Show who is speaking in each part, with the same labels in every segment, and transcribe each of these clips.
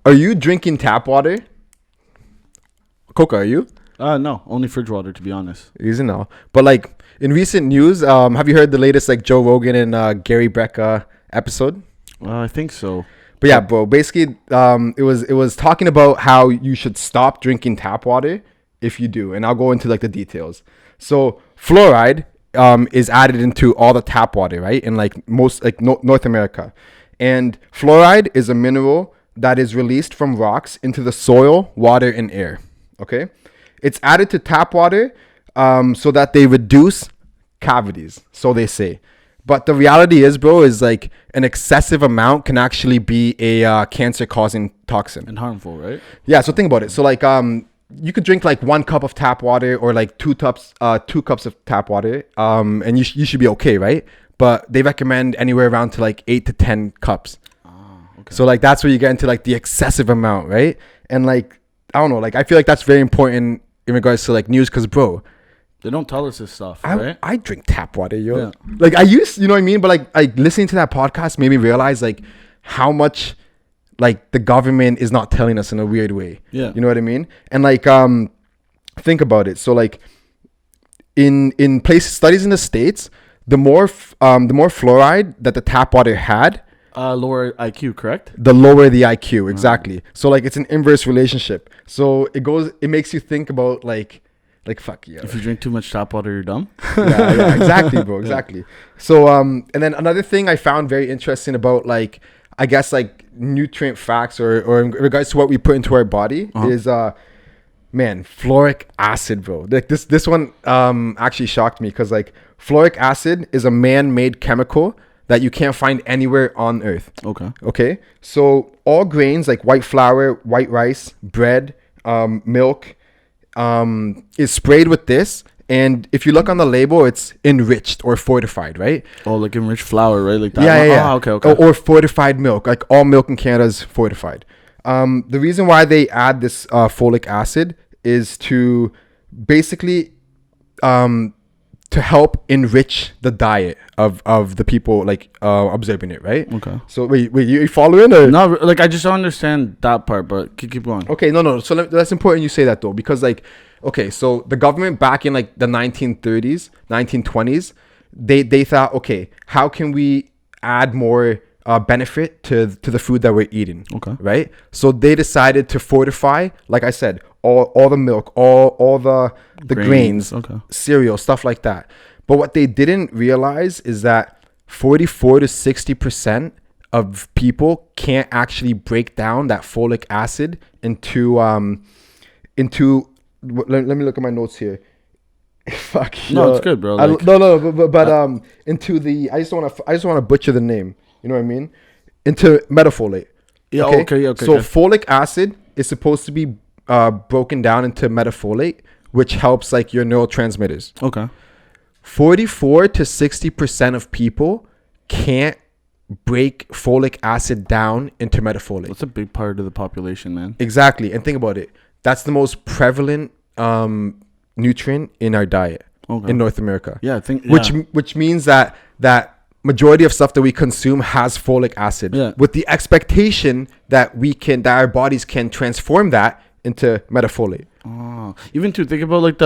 Speaker 1: Are you drinking tap water? Coca, are you?
Speaker 2: No, only fridge water, to be honest.
Speaker 1: Easy now. But like in recent news, have you heard the latest like Joe Rogan and Gary Brecka episode?
Speaker 2: I think so.
Speaker 1: But yeah, bro, basically it was talking about how you should stop drinking tap water if you do. And I'll go into like the details. So fluoride is added into all the tap water, right? In like most like North America. And fluoride is a mineral that is released from rocks into the soil, water, and air. Okay? It's added to tap water so that they reduce cavities, so they say. But the reality is, bro, is like an excessive amount can actually be a cancer-causing toxin.
Speaker 2: And harmful, right?
Speaker 1: Yeah, so think about it. So like you could drink like 1 cup of tap water or like 2 cups of tap water and you should be okay, right? But they recommend anywhere around to like 8 to 10 cups. Okay. So like that's where you get into like the excessive amount, right? And like I don't know, like I feel like that's very important in regards to like news, because bro,
Speaker 2: they don't tell us this stuff, right?
Speaker 1: I drink tap water, yo. Yeah. Like I used, you know what I mean? But like listening to that podcast made me realize like how much like the government is not telling us in a weird way.
Speaker 2: Yeah.
Speaker 1: You know what I mean? And like think about it. So like in studies in the States, the more fluoride that the tap water had,
Speaker 2: lower IQ, correct?
Speaker 1: The lower the IQ, exactly. So like it's an inverse relationship. So it makes you think about like fuck yeah.
Speaker 2: If you drink too much tap water, you're dumb.
Speaker 1: yeah, exactly, bro, exactly. So and then another thing I found very interesting about like I guess like nutrient facts or in regards to what we put into our body is man, fluoric acid, bro. Like this one actually shocked me, because like fluoric acid is a man-made chemical that you can't find anywhere on earth. Okay. So all grains like white flour, white rice, bread, milk, is sprayed with this. And if you look on the label, it's enriched or fortified, right?
Speaker 2: Oh, like enriched flour, right? Like that.
Speaker 1: Yeah.
Speaker 2: Oh, okay.
Speaker 1: Or fortified milk. Like all milk in Canada is fortified. The reason why they add this folic acid is to basically to help enrich the diet of the people like observing it, right?
Speaker 2: Okay.
Speaker 1: So wait, you following or
Speaker 2: no? Like I just don't understand that part, but keep going.
Speaker 1: Okay, no. So that's important you say that though, because like okay, so the government back in like the 1930s, 1920s, they thought, okay, how can we add more benefit to the food that we're eating?
Speaker 2: Okay.
Speaker 1: Right. So they decided to fortify, like I said, all the milk, all the grains, cereal, stuff like that. But what they didn't realize is that 44 to 60% of people can't actually break down that folic acid into let me look at my notes here. Fuck.
Speaker 2: No, it's good, bro.
Speaker 1: But into the I just want to butcher the name. You know what I mean? Into metafolate.
Speaker 2: Yeah. Okay.
Speaker 1: So folic acid is supposed to be broken down into metafolate, which helps like your neurotransmitters.
Speaker 2: Okay.
Speaker 1: 44 to 60% of people can't break folic acid down into metafolate.
Speaker 2: That's a big part of the population, man.
Speaker 1: Exactly. And think about it. That's the most prevalent nutrient in our diet in North America.
Speaker 2: Yeah,
Speaker 1: which means that majority of stuff that we consume has folic acid.
Speaker 2: Yeah.
Speaker 1: With the expectation that our bodies can transform that into metafolate.
Speaker 2: Oh, even to think about like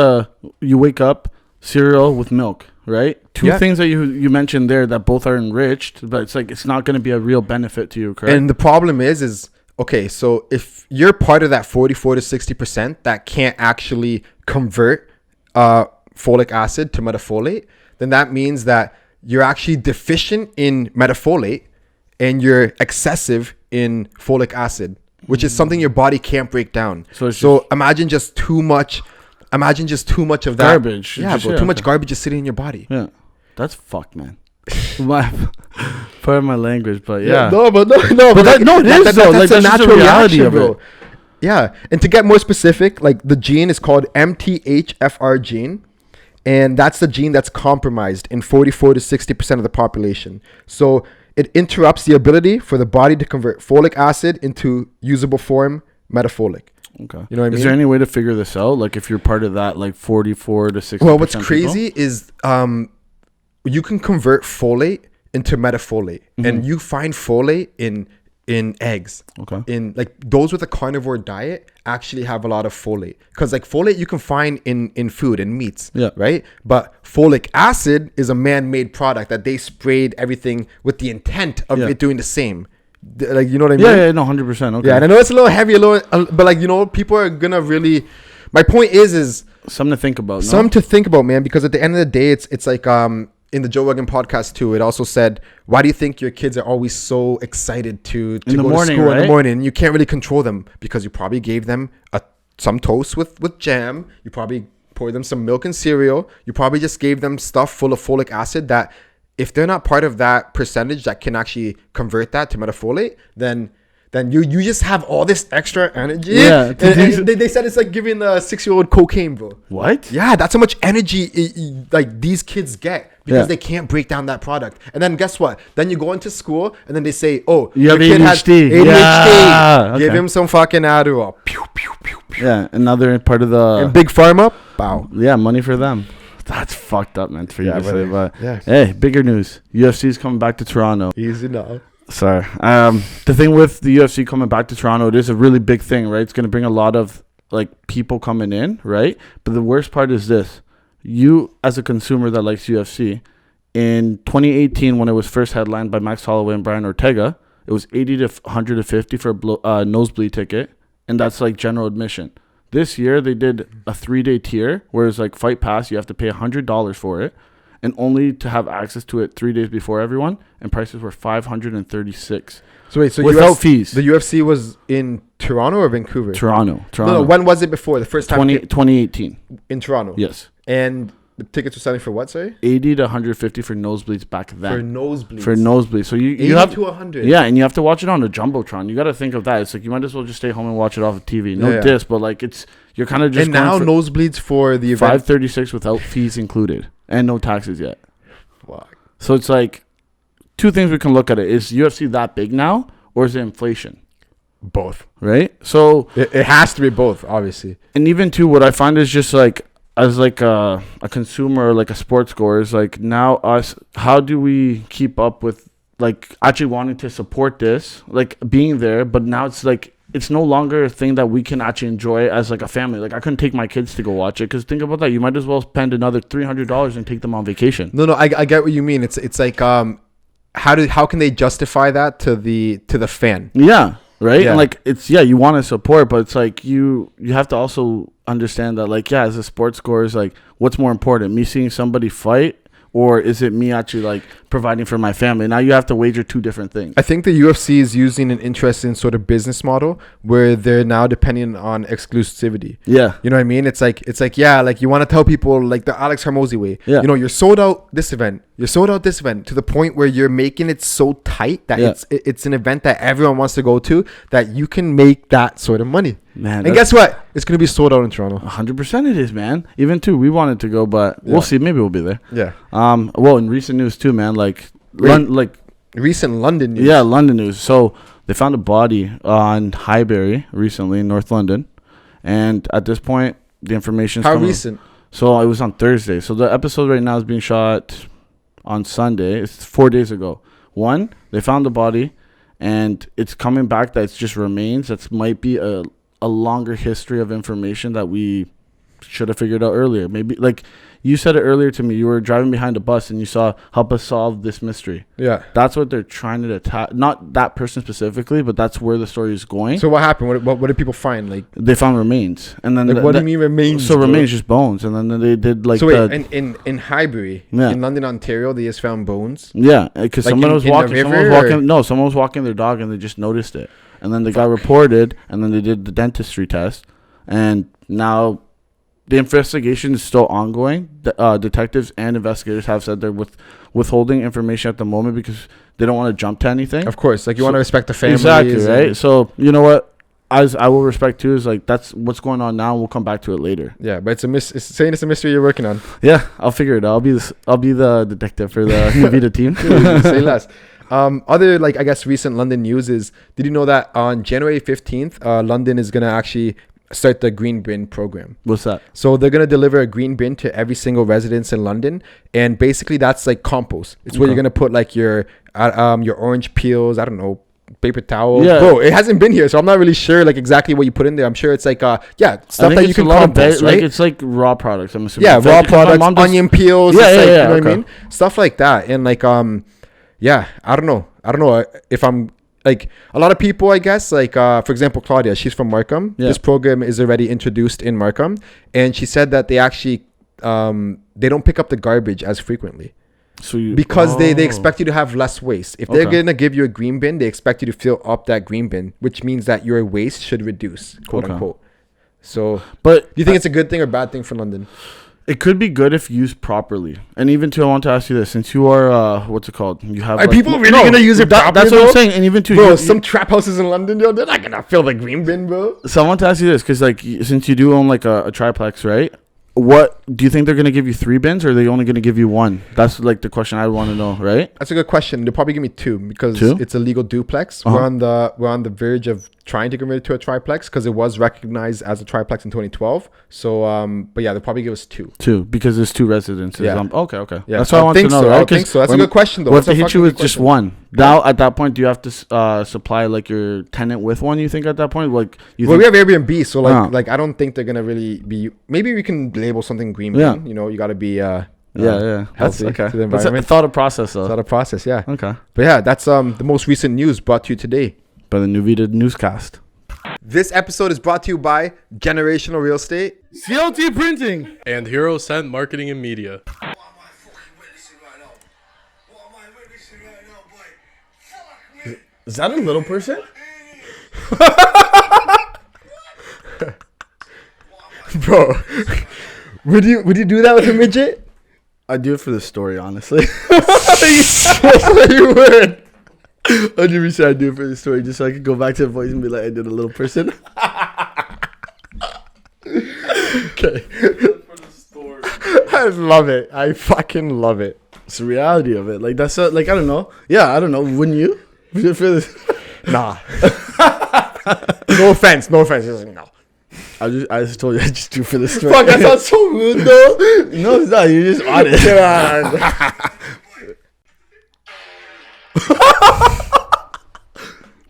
Speaker 2: you wake up cereal with milk, right? Two things that you mentioned there that both are enriched, but it's like it's not going to be a real benefit to you, correct?
Speaker 1: And the problem is okay, so if you're part of that 44 to 60% that can't actually convert folic acid to metafolate, then that means that you're actually deficient in metafolate and you're excessive in folic acid, which is something your body can't break down. So imagine just too much of that
Speaker 2: garbage.
Speaker 1: Too much garbage is sitting in your body.
Speaker 2: Yeah, that's fucked, man. Part of my language, but
Speaker 1: That's
Speaker 2: a natural reality of it.
Speaker 1: Yeah, and to get more specific, like the gene is called MTHFR gene, and that's the gene that's compromised in 44 to 60% of the population. So it interrupts the ability for the body to convert folic acid into usable form metafolic.
Speaker 2: Okay.
Speaker 1: You know what I mean?
Speaker 2: Is there any way to figure this out? Like if you're part of that, like 44 to 60%?
Speaker 1: Well, what's crazy is you can convert folate into metafolate, and you find folate in in eggs.
Speaker 2: Okay.
Speaker 1: In like those with a carnivore diet actually have a lot of folate, because like folate you can find in food and meats.
Speaker 2: Yeah.
Speaker 1: Right. But folic acid is a man-made product that they sprayed everything with the intent of it doing the same. Like, you know what I mean?
Speaker 2: Yeah, no, 100%. Okay.
Speaker 1: Yeah, and I know it's a little heavy, but like, you know, people are gonna really. My point is
Speaker 2: something to think about.
Speaker 1: Something to think about, man. Because at the end of the day, it's like in the Joe Rogan podcast too, it also said, why do you think your kids are always so excited to go to school in the morning? You can't really control them because you probably gave them some toast with jam. You probably poured them some milk and cereal. You probably just gave them stuff full of folic acid that, if they're not part of that percentage that can actually convert that to methyfolate, then you just have all this extra energy.
Speaker 2: Yeah.
Speaker 1: And they said it's like giving a 6-year-old cocaine, bro.
Speaker 2: What?
Speaker 1: Yeah, that's how much energy like these kids get because they can't break down that product. And then guess what? Then you go into school and then they say, oh,
Speaker 2: your kid has
Speaker 1: ADHD.
Speaker 2: Yeah.
Speaker 1: Give him some fucking Adderall. Pew, pew, pew, pew.
Speaker 2: Yeah, another part of the...
Speaker 1: And Big Pharma, bow.
Speaker 2: Yeah, money for them. That's fucked up, man, for you to say. But
Speaker 1: yeah.
Speaker 2: Hey, bigger news. UFC is coming back to Toronto.
Speaker 1: Easy now.
Speaker 2: Sorry. The thing with the UFC coming back to Toronto, it is a really big thing, right? It's going to bring a lot of like people coming in, right? But the worst part is this. You, as a consumer that likes UFC, in 2018, when it was first headlined by Max Holloway and Brian Ortega, it was $80 to $150 for a nosebleed ticket. And that's like general admission. This year, they did a 3-day tier, whereas like Fight Pass, you have to pay $100 for it, and only to have access to it 3 days before everyone, and prices were $536.
Speaker 1: So wait, so
Speaker 2: without fees.
Speaker 1: The UFC was in Toronto or Vancouver?
Speaker 2: Toronto.
Speaker 1: No, when was it before? The first time?
Speaker 2: 2018.
Speaker 1: In Toronto?
Speaker 2: Yes.
Speaker 1: And the tickets were selling for what, sorry?
Speaker 2: $80 to $150 for nosebleeds back then.
Speaker 1: For nosebleeds.
Speaker 2: So you have
Speaker 1: to $100.
Speaker 2: Yeah, and you have to watch it on a jumbotron. You got to think of that. It's like you might as well just stay home and watch it off of TV. No disc, but like you're kind of just.
Speaker 1: And now nosebleeds for the event
Speaker 2: $536 without fees included and no taxes yet.
Speaker 1: Fuck.
Speaker 2: So it's like two things we can look at it. Is UFC that big now, or is it inflation?
Speaker 1: Both.
Speaker 2: Right. So
Speaker 1: it has to be both, obviously.
Speaker 2: And even too, what I find is just like, as like a consumer or like a sports goer, is like now us, how do we keep up with like actually wanting to support this, like being there, but now it's like it's no longer a thing that we can actually enjoy as like a family. Like I couldn't take my kids to go watch it, because think about that, you might as well spend another $300 and take them on vacation.
Speaker 1: No, I get what you mean. It's like how can they justify that to the fan?
Speaker 2: Yeah. Right.
Speaker 1: Yeah.
Speaker 2: And like you want to support, but it's like you have to also understand that, like, as a sports scorer, is like, what's more important, me seeing somebody fight, or is it me actually like providing for my family? Now you have to wager two different things.
Speaker 1: I think the UFC is using an interesting sort of business model where they're now depending on exclusivity.
Speaker 2: Yeah.
Speaker 1: You know what I mean? It's like, yeah, like you want to tell people like the Alex Hormozi way.
Speaker 2: Yeah.
Speaker 1: You know, you're sold out this event. You're sold out this event to the point where you're making it so tight that it's an event that everyone wants to go to, that you can make that sort of money.
Speaker 2: Man,
Speaker 1: and guess what? It's going to be sold out in Toronto.
Speaker 2: 100% it is, man. Even too, we wanted to go, but we'll see. Maybe we'll be there.
Speaker 1: Yeah.
Speaker 2: Well, in recent news too, man,
Speaker 1: recent London news.
Speaker 2: Yeah, London news. So they found a body on Highbury recently in North London, and at this point, the information.
Speaker 1: How recent?
Speaker 2: So it was on Thursday. So the episode right now is being shot on Sunday. It's 4 days ago. One, they found the body, and it's coming back that it's just remains. That might be a longer history of information that we should have figured out earlier. Maybe, like you said it earlier to me, you were driving behind a bus and you saw help us solve this mystery. Yeah. That's what they're trying to attack. Not that person specifically, but that's where the story is going.
Speaker 1: So what happened? What did people find? Like,
Speaker 2: they found remains. And then
Speaker 1: like, what do you mean remains?
Speaker 2: So remains just bones. And then they did like.
Speaker 1: So wait, in Highbury, in London, Ontario, they just found bones?
Speaker 2: Yeah, because like someone was walking their dog and they just noticed it. And then they got reported, and then they did the dentistry test, and now the investigation is still ongoing. Detectives and investigators have said they're withholding information at the moment because they don't want to jump to anything.
Speaker 1: Of course, like you want to respect the families.
Speaker 2: Exactly, right? So you know what? As I will respect too, is like that's what's going on now. We'll come back to it later.
Speaker 1: Yeah, but it's saying it's a mystery you're working on.
Speaker 2: Yeah, I'll figure it out. I'll be the detective for the Nüvida team.
Speaker 1: Say less. Other, like, I guess recent London news is, did you know that on January 15th, London is going to actually start the green bin program?
Speaker 2: What's that?
Speaker 1: So they're going to deliver a green bin to every single residence in London. And basically that's like compost. It's where you're going to put like your orange peels, I don't know, paper towel.
Speaker 2: Yeah.
Speaker 1: Bro, it hasn't been here, so I'm not really sure like exactly what you put in there. I'm sure it's like stuff that you can compost, right?
Speaker 2: Like it's like raw products. I'm assuming.
Speaker 1: Yeah, raw
Speaker 2: like,
Speaker 1: products, onion peels.
Speaker 2: Yeah,
Speaker 1: it's like,
Speaker 2: yeah,
Speaker 1: you know
Speaker 2: okay.
Speaker 1: what I mean? Stuff like that, and like yeah, I don't know if I'm like a lot of people, I guess, like for example, Claudia, she's from Markham.
Speaker 2: Yeah.
Speaker 1: This program is already introduced in Markham, and she said that they actually they don't pick up the garbage as frequently. So because they expect you to have less waste. If they're gonna give you a green bin, they expect you to fill up that green bin, which means that your waste should reduce, quote unquote. So, but do you think it's a good thing or bad thing for London?
Speaker 2: It could be good if used properly. And even too, I want to ask you this: since you are, what's it called? You have.
Speaker 1: Are people really gonna use it properly?
Speaker 2: That's what I'm saying. And even too,
Speaker 1: bro, some trap houses in London, yo, they're not gonna fill the green bin, bro.
Speaker 2: So I want to ask you this, because like since you do own like a triplex, right? What do you think they're gonna give you 3 bins, or are they only gonna give you 1? That's like the question I want to know, right?
Speaker 1: That's a good question. They'll probably give me 2 because it's a legal duplex. We're on the verge of trying to convert it to a triplex because it was recognized as a triplex in 2012. So but yeah, they'll probably give us 2.
Speaker 2: 2 because there's 2 residences.
Speaker 1: Yeah.
Speaker 2: Okay.
Speaker 1: Yeah,
Speaker 2: that's what I want to know.
Speaker 1: So.
Speaker 2: Right?
Speaker 1: I think so. That's a good question, though.
Speaker 2: What if they hit you with just
Speaker 1: question.
Speaker 2: 1? Now at that point, do you have to supply like your tenant with 1? You think at that point, like
Speaker 1: we have Airbnb, so like I don't think they're gonna really be. Maybe we can label something green. Yeah. You know, you got to be
Speaker 2: yeah.
Speaker 1: Healthy
Speaker 2: that's okay.
Speaker 1: To the environment.
Speaker 2: It's a thought of process, though.
Speaker 1: It's not a process, yeah.
Speaker 2: Okay.
Speaker 1: But yeah, that's the most recent news brought to you today
Speaker 2: by the Nüvida newscast.
Speaker 1: This episode is brought to you by Generational Real Estate,
Speaker 2: CLT Printing,
Speaker 3: and Hero Scent Marketing and Media.
Speaker 2: Is that a little person?
Speaker 1: Bro, would you do that with a midget?
Speaker 2: I'd do it for the story, honestly.
Speaker 1: You would.
Speaker 2: 100% I'd do it for the story, just so I could go back to the voice and be like, I did a little person.
Speaker 1: Okay. For the story. I love it. I fucking love it.
Speaker 2: It's the reality of it. Like that's like I don't know. Yeah, I don't know. Wouldn't you?
Speaker 1: Nah. No offense. You're like, no.
Speaker 2: I just told you I just do for the story.
Speaker 1: Fuck, that sounds so rude though.
Speaker 2: No, it's not. You're just honest.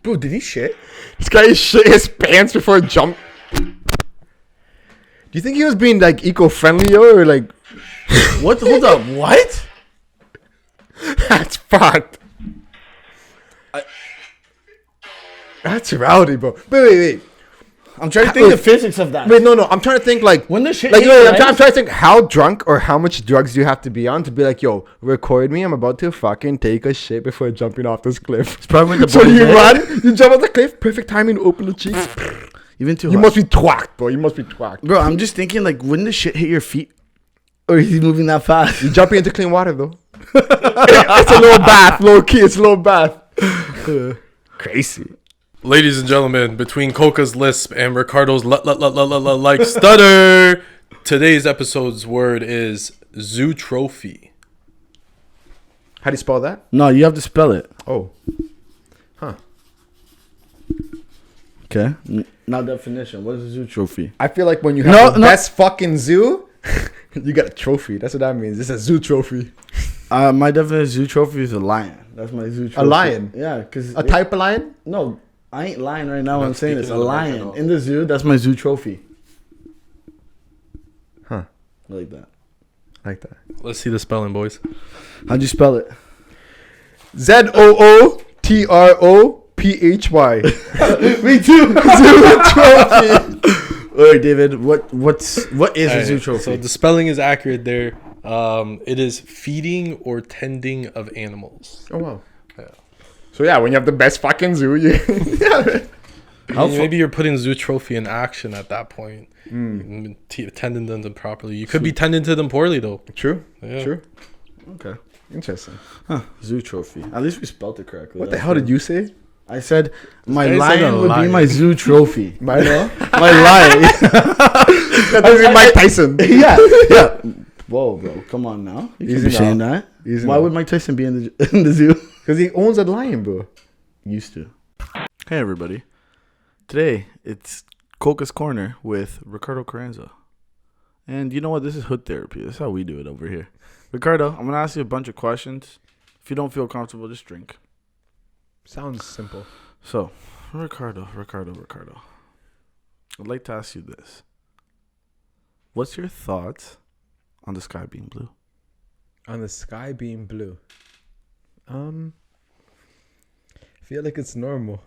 Speaker 1: Bro, did he shit? This guy shit his pants before he jumped. Do you think he was being like eco-friendly, yo, or like?
Speaker 2: What? Hold up. What?
Speaker 1: That's fucked. That's rowdy, bro. Wait.
Speaker 2: I'm trying to think the physics of that.
Speaker 1: Wait, no. I'm trying to think like
Speaker 2: when the shit.
Speaker 1: Like, I'm trying to think how drunk or how much drugs do you have to be on to be like, yo, record me. I'm about to fucking take a shit before jumping off this cliff.
Speaker 2: It's probably when the
Speaker 1: so you run, you jump off the cliff, perfect timing, open the cheeks.
Speaker 2: Even too.
Speaker 1: You must be twacked, bro. You must be twacked,
Speaker 2: bro. I'm just thinking like, wouldn't the shit hit your feet? Or is he moving that fast?
Speaker 1: You're jumping into clean water though. It's a little bath, low key. It's a little bath. Crazy.
Speaker 3: Ladies and gentlemen, between Coca's lisp and Ricardo's like stutter, today's episode's word is Zootrophy.
Speaker 1: How do you spell that?
Speaker 2: No, you have to spell it.
Speaker 1: Oh. Huh.
Speaker 2: Okay. Now definition. What is a Zootrophy?
Speaker 1: I feel like when you have the best fucking zoo, you got a trophy. That's what that means. It's a zoo trophy.
Speaker 2: My definition of Zootrophy is a lion. That's my Zootrophy.
Speaker 1: A lion?
Speaker 2: Yeah. Cause
Speaker 1: a type of lion?
Speaker 2: No. I ain't lying right now. I'm saying it's a lion in the zoo. That's my Zootrophy.
Speaker 1: Huh?
Speaker 2: I like that.
Speaker 3: Let's see the spelling, boys.
Speaker 2: How'd you spell it?
Speaker 1: Zoorophy.
Speaker 2: Me too. Zootrophy. All right, David. What is a Zootrophy?
Speaker 3: So the spelling is accurate there. It is feeding or tending of animals.
Speaker 1: Oh wow. Yeah. So yeah, when you have the best fucking zoo, you
Speaker 3: maybe you're putting Zootrophy in action at that point. Tending them properly. You could be tending to them poorly though.
Speaker 1: True.
Speaker 3: Yeah.
Speaker 1: True.
Speaker 2: Okay.
Speaker 1: Interesting.
Speaker 2: Huh. Zootrophy. At least we spelled it correctly.
Speaker 1: What the hell did you say?
Speaker 2: I said my lion would be my Zootrophy.
Speaker 1: My lion.
Speaker 2: That
Speaker 1: would be Mike Tyson.
Speaker 2: Yeah. Whoa, bro! Come on now. You can't be saying that. Why would Mike Tyson be in the zoo?
Speaker 1: Because he owns a lion, bro.
Speaker 2: Used to. Hey, everybody. Today, it's Coca's Corner with Ricardo Carranza. And you know what? This is hood therapy. That's how we do it over here. Ricardo, I'm going to ask you a bunch of questions. If you don't feel comfortable, just drink.
Speaker 1: Sounds simple.
Speaker 2: So, Ricardo. I'd like to ask you this. What's your thoughts on the sky being blue?
Speaker 1: On the sky being blue. I feel like it's normal.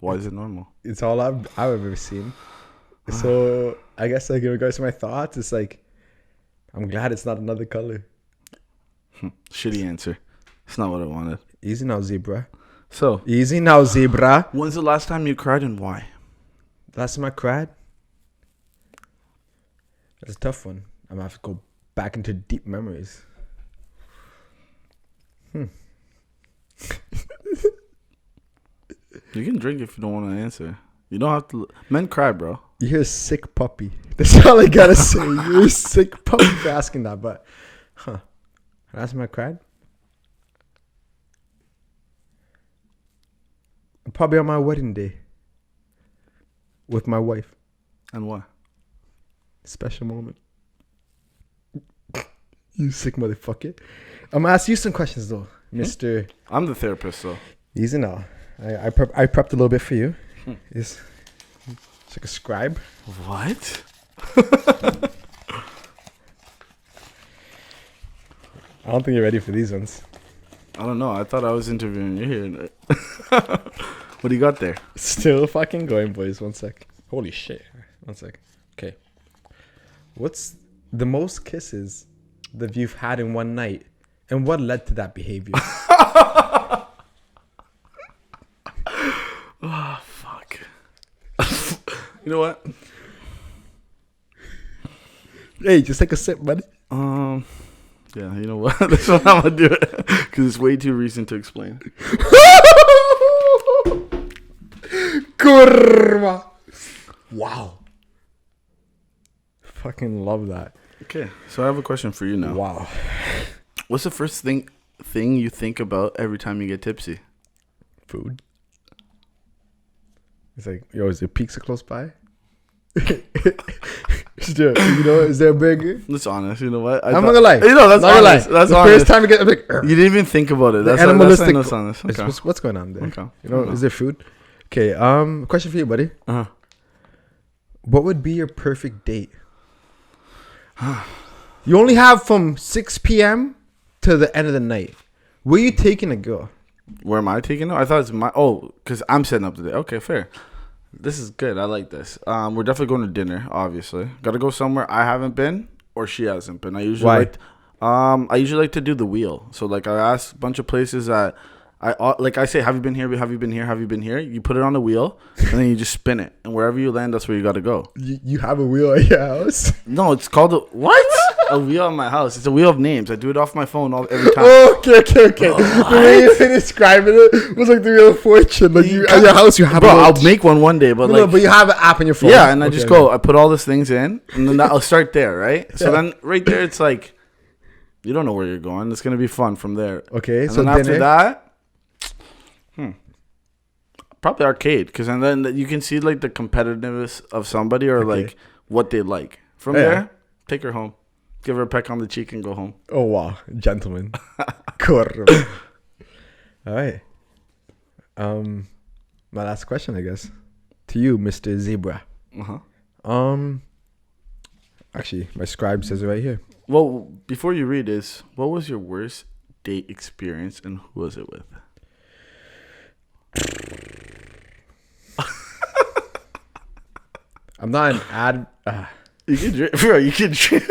Speaker 2: Why is it normal?
Speaker 1: It's all I've ever seen. So I guess like in regards to my thoughts, it's like I'm glad it's not another color.
Speaker 2: Shitty answer. It's not what I wanted.
Speaker 1: Easy now, zebra.
Speaker 2: So,
Speaker 1: Easy now, zebra.
Speaker 2: when's the last time you cried and why?
Speaker 1: Last time I cried. That's a tough one. I'm gonna have to go back into deep memories.
Speaker 2: You can drink if you don't want to answer. You don't have to. Men cry, bro.
Speaker 1: You're a sick puppy. That's all I gotta say. You're a sick puppy for asking that. But, last time I cried? Probably on my wedding day. With my wife.
Speaker 2: And why?
Speaker 1: Special moment. You sick motherfucker. I'm gonna ask you some questions though, Mr.
Speaker 2: I'm the therapist, though.
Speaker 1: Easy now. I prepped a little bit for you. It's like a scribe.
Speaker 2: What?
Speaker 1: I don't think you're ready for these ones.
Speaker 2: I don't know. I thought I was interviewing you here. What do you got there?
Speaker 1: Still fucking going, boys. 1 sec. Holy shit. 1 sec. Okay. What's the most kisses that you've had in one night, and what led to that behavior?
Speaker 2: Oh, fuck. You know what?
Speaker 1: Hey, just take a sip, buddy.
Speaker 2: Yeah, you know what? That's what I'm gonna do it because it's way too recent to explain.
Speaker 1: Kurva. Wow. Fucking love that.
Speaker 2: Okay, so I have a question for you now.
Speaker 1: Wow.
Speaker 2: What's the first thing you think about every time you get tipsy?
Speaker 1: Food. It's like, yo, is there pizza close by? Is there a burger?
Speaker 2: Let's honest. You know what?
Speaker 1: I'm not gonna lie.
Speaker 2: You know, that's
Speaker 1: not
Speaker 2: honest.
Speaker 1: gonna lie.
Speaker 2: That's
Speaker 1: the
Speaker 2: honest.
Speaker 1: first time I get, I'm like,
Speaker 2: You didn't even think about it. That's
Speaker 1: animalistic.
Speaker 2: That's honest. Okay.
Speaker 1: What's going on there?
Speaker 2: Okay.
Speaker 1: Is there food? Okay. Question for you, buddy.
Speaker 2: Uh-huh.
Speaker 1: What would be your perfect date? You only have from 6 p.m. to the end of the night. Where you taking a girl?
Speaker 2: Where am I taking it? I thought it's my... Oh, because I'm setting up today. Okay, fair. This is good. I like this. We're definitely going to dinner, obviously. Got to go somewhere I haven't been or she hasn't been. I usually like to do the wheel. So, like, I ask a bunch of places that... I say, have you been here? Have you been here? Have you been here? You put it on the wheel, and then you just spin it. And wherever you land, that's where you got to go.
Speaker 1: You have a wheel at your house?
Speaker 2: No, it's called what? A wheel at my house. It's a wheel of names. I do it off my phone every time.
Speaker 1: Okay. The way you describing it was like the Wheel of Fortune. Like at your house, you have.
Speaker 2: Bro, I'll make one day, but
Speaker 1: but you have an app on your phone.
Speaker 2: Yeah, and I just go. I put all these things in, and then I'll start there, right? So then, right there, it's like you don't know where you're going. It's gonna be fun from there.
Speaker 1: Okay,
Speaker 2: and
Speaker 1: so
Speaker 2: then after that. Probably arcade, because and then you can see like the competitiveness of somebody or like what they like. From there, take her home, give her a peck on the cheek, and go home.
Speaker 1: Oh wow, gentlemen. Cool. All right. My last question, I guess, to you, Mr. Zebra. Actually, my scribe says it right here.
Speaker 2: Well, before you read this, what was your worst date experience, and who was it with?
Speaker 1: I'm not an ad.
Speaker 2: You can drink, bro. You can drink.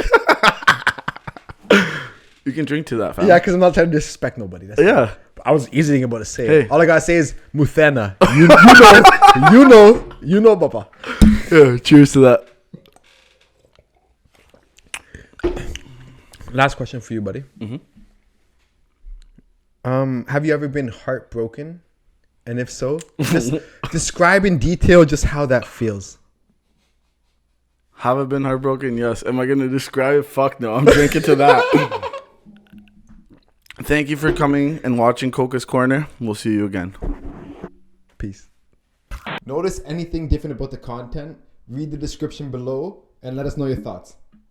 Speaker 2: You can drink to that, fam.
Speaker 1: Yeah, because I'm not trying to disrespect nobody. That's
Speaker 2: Yeah.
Speaker 1: I was easily about to say
Speaker 2: Hey.
Speaker 1: it. All I gotta say is Muthena. You know, Papa.
Speaker 2: Yeah. Cheers to that.
Speaker 1: Last question for you, buddy. Have you ever been heartbroken? And if so, just describe in detail just how that feels.
Speaker 2: Have I been heartbroken? Yes. Am I going to describe? Fuck no. I'm drinking to that. Thank you for coming and watching Coca's Corner. We'll see you again.
Speaker 1: Peace. Notice anything different about the content? Read the description below and let us know your thoughts.